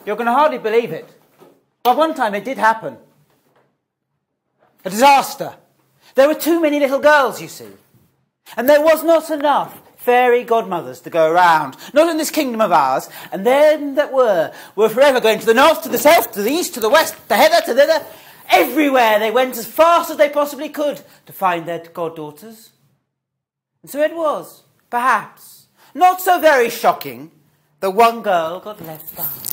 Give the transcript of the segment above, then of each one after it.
You're going to hardly believe it, but one time it did happen. A disaster. There were too many little girls, you see. And there was not enough fairy godmothers to go around. Not in this kingdom of ours. And them that were forever going to the north, to the south, to the east, to the west, to hither, to thither. Everywhere they went as fast as they possibly could to find their goddaughters. And so it was, perhaps, not so very shocking that one girl got left behind.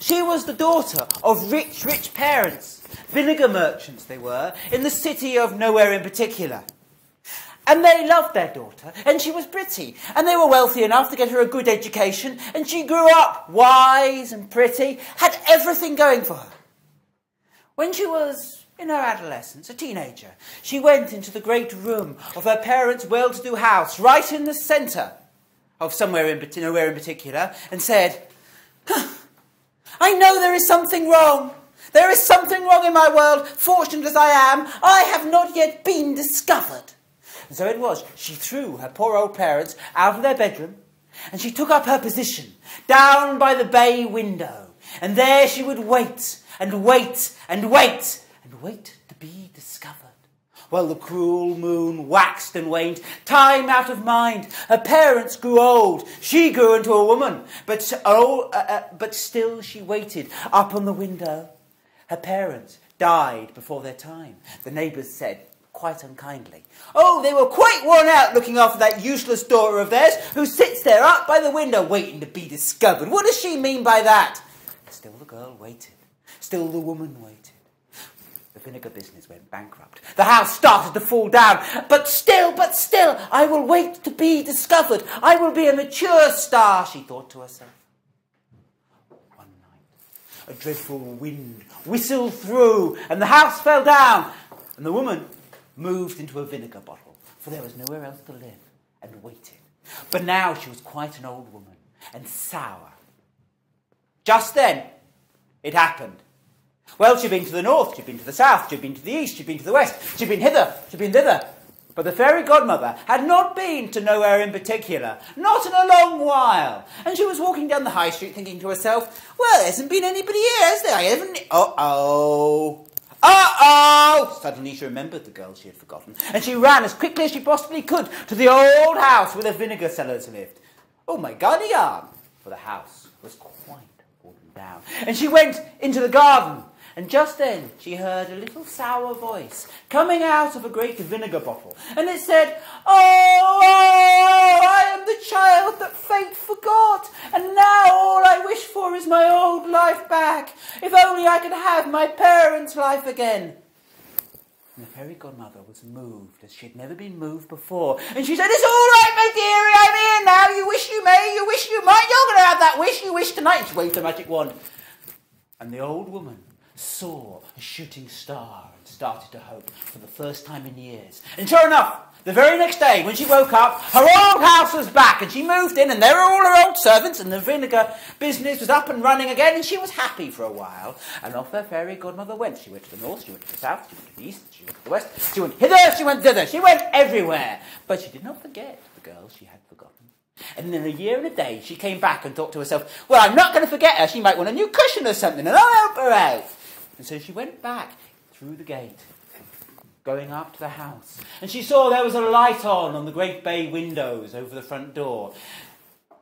She was the daughter of rich, rich parents, vinegar merchants they were, in the city of nowhere in particular. And they loved their daughter, and she was pretty, and they were wealthy enough to get her a good education, and she grew up wise and pretty, had everything going for her. When she was in her adolescence, a teenager, she went into the great room of her parents' well-to-do house, right in the centre of nowhere in particular, and said, I know there is something wrong. There is something wrong in my world. Fortunate as I am, I have not yet been discovered. And so it was. She threw her poor old parents out of their bedroom, and she took up her position down by the bay window. And there she would wait and wait and wait and wait to be discovered. Well, the cruel moon waxed and waned, time out of mind. Her parents grew old. She grew into a woman, but still she waited up on the window. Her parents died before their time, the neighbours said, quite unkindly. Oh, they were quite worn out looking after that useless daughter of theirs who sits there up by the window waiting to be discovered. What does she mean by that? Still the girl waited. Still the woman waited. The vinegar business went bankrupt. The house started to fall down. But still, I will wait to be discovered. I will be a mature star, she thought to herself. One night, a dreadful wind whistled through, and the house fell down, and the woman moved into a vinegar bottle, for there was nowhere else to live, and waited. But now she was quite an old woman, and sour. Just then, it happened. Well, she'd been to the north, she'd been to the south, she'd been to the east, she'd been to the west, she'd been hither, she'd been thither. But the fairy godmother had not been to nowhere in particular, not in a long while. And she was walking down the high street thinking to herself, well, there hasn't been anybody here, has there? I haven't... Uh-oh! Suddenly she remembered the girl she had forgotten, and she ran as quickly as she possibly could to the old house where the vinegar sellers lived. Oh, my guardian! For the house was quite fallen down. And she went into the garden, and just then she heard a little sour voice coming out of a great vinegar bottle, and it said, Oh, I am the child that fate forgot, and now all I wish for is my old life back. If only I could have my parents' life again. And the fairy godmother was moved as she had never been moved before, and she said, It's all right, my dearie, I'm here now. You wish you may, you wish you might. You're going to have that wish you wish tonight. And she waved her magic wand, and the old woman saw a shooting star and started to hope for the first time in years. And sure enough, the very next day when she woke up, her old house was back, and she moved in, and there were all her old servants, and the vinegar business was up and running again, and she was happy for a while. And off her fairy godmother went. She went to the north, she went to the south, she went to the east, she went to the west, she went hither, she went thither, she went everywhere. But she did not forget the girl she had forgotten. And in a year and a day, she came back and thought to herself, well, I'm not going to forget her. She might want a new cushion or something, and I'll help her out. And so she went back through the gate, going up to the house. And she saw there was a light on the great bay windows over the front door.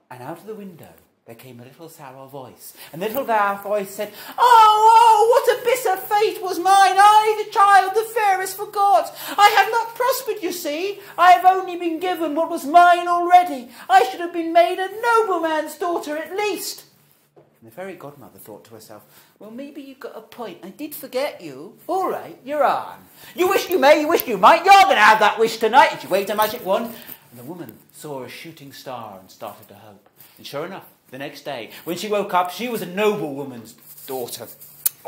And out of the window there came a little sour voice. And the little voice said, Oh, what a bitter fate was mine. I, the child, the fairest, forgot. I have not prospered, you see. I have only been given what was mine already. I should have been made a nobleman's daughter at least. And the fairy godmother thought to herself, well, maybe you've got a point. I did forget you. All right, you're on. You wish you may, you wish you might. You're going to have that wish tonight. And she waved her magic wand. And the woman saw a shooting star and started to hope. And sure enough, the next day, when she woke up, she was a noblewoman's daughter,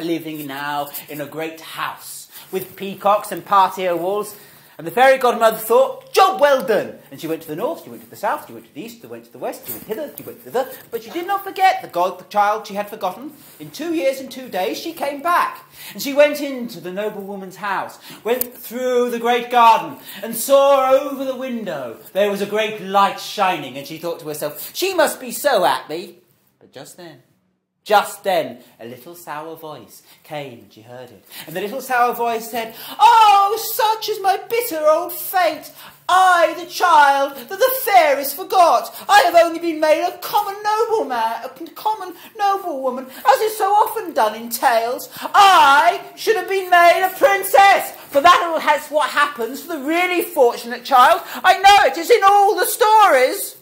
living now in a great house with peacocks and parterre walls. And the fairy godmother thought, job well done. And she went to the north, she went to the south, she went to the east, she went to the west, she went hither, she went thither. But she did not forget the child she had forgotten. In 2 years and 2 days, she came back. And she went into the noblewoman's house, went through the great garden, and saw over the window there was a great light shining. And she thought to herself, she must be so happy. But just then, Just then, a little sour voice came and she heard it. And the little sour voice said, "Oh, such is my bitter old fate. I, the child that the fairies forgot. I have only been made a common nobleman, a common noblewoman, as is so often done in tales. I should have been made a princess. For that is what happens to the really fortunate child. I know it is in all the stories.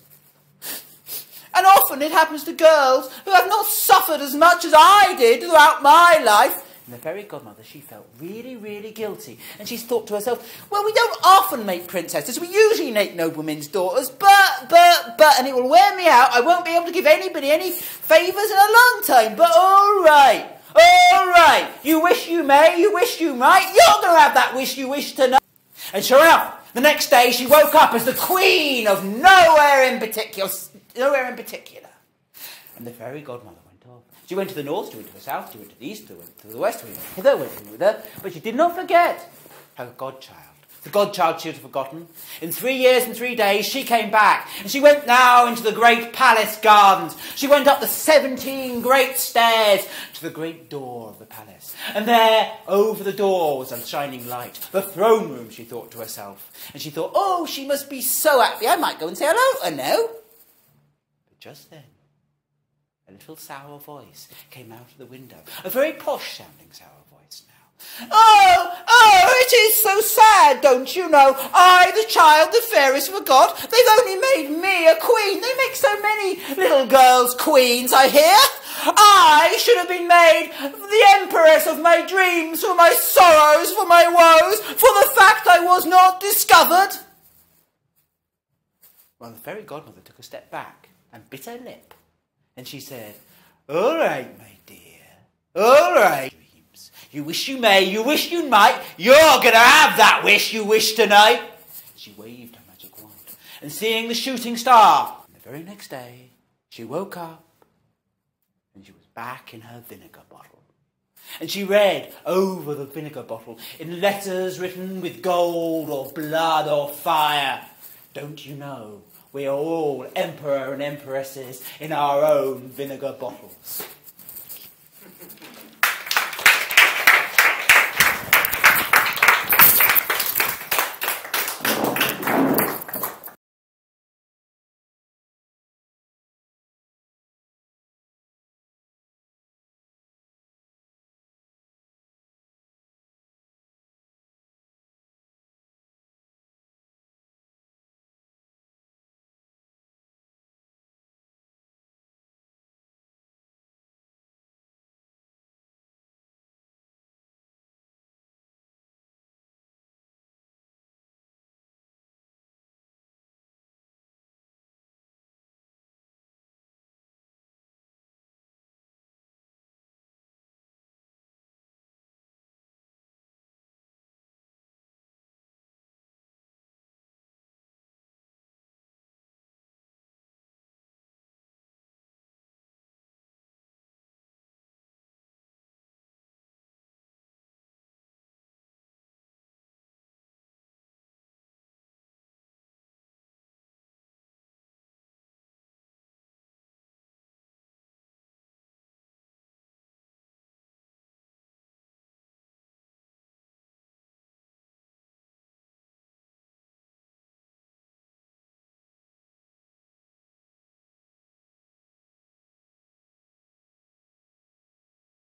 And often it happens to girls who have not suffered as much as I did throughout my life." And the fairy godmother, she felt really, really guilty. And she thought to herself, well, we don't often make princesses. We usually make noblemen's daughters. But, and it will wear me out. I won't be able to give anybody any favours in a long time. But all right. You wish you may, you wish you might. You're going to have that wish you wish to know. And sure enough, the next day she woke up as the queen of nowhere in particular. And the fairy godmother went off. She went to the north, she went to the south, she went to the east, she went to the west, she went hither, went thither, but she did not forget her godchild. The godchild she had forgotten. In 3 years and 3 days she came back, and she went now into the great palace gardens. She went up the 17 great stairs to the great door of the palace. And there, over the door, was a shining light. The throne room, she thought to herself. And she thought, oh, she must be so happy, I might go and say hello to her now. But just then, a little sour voice came out of the window. A very posh-sounding sour voice now. Oh, it is so sad, don't you know? I, the child the fairies forgot. They've only made me a queen. They make so many little girls queens, I hear. I should have been made the empress of my dreams, for my sorrows, for my woes, for the fact I was not discovered. Well, the fairy godmother took a step back and bit her lip. And she said, all right, my dear, all right. Dreams. You wish you may, you wish you might, you're going to have that wish you wish tonight. She waved her magic wand, and seeing the shooting star, the very next day, she woke up, and she was back in her vinegar bottle. And she read over the vinegar bottle, in letters written with gold or blood or fire, don't you know? We are all emperor and empresses in our own vinegar bottles.